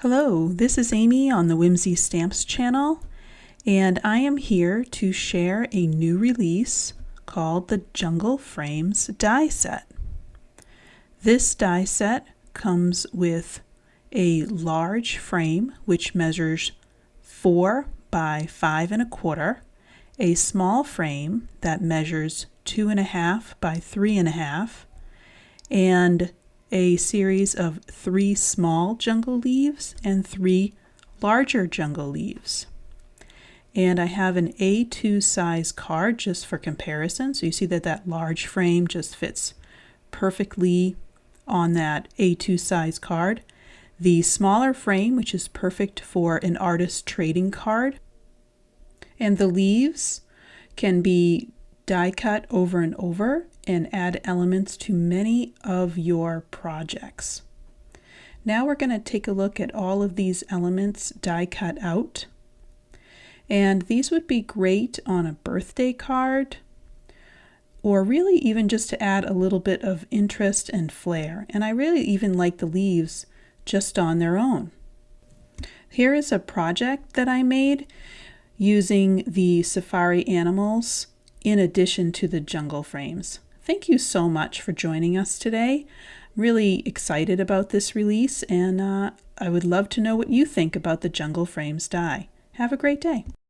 Hello, this is Amy on the Whimsy Stamps channel, and I am here to share a new release called the Jungle Frames die set. This die set comes with a large frame which measures 4 by 5 1/4, a small frame that measures 2.5 by 3.5, and a series of 3 small jungle leaves and 3 larger jungle leaves. And I have an A2 size card just for comparison. So you see that that large frame just fits perfectly on that A2 size card. The smaller frame, which is perfect for an artist trading card. And the leaves can be die cut over and over and add elements to many of your projects. Now we're going to take a look at all of these elements die cut out. And these would be great on a birthday card, or really even just to add a little bit of interest and flair. And I really even like the leaves just on their own. Here is a project that I made using the safari animals in addition to the jungle frames. Thank you so much for joining us today. I'm really excited about this release, and I would love to know what you think about the Jungle Frames die. Have a great day.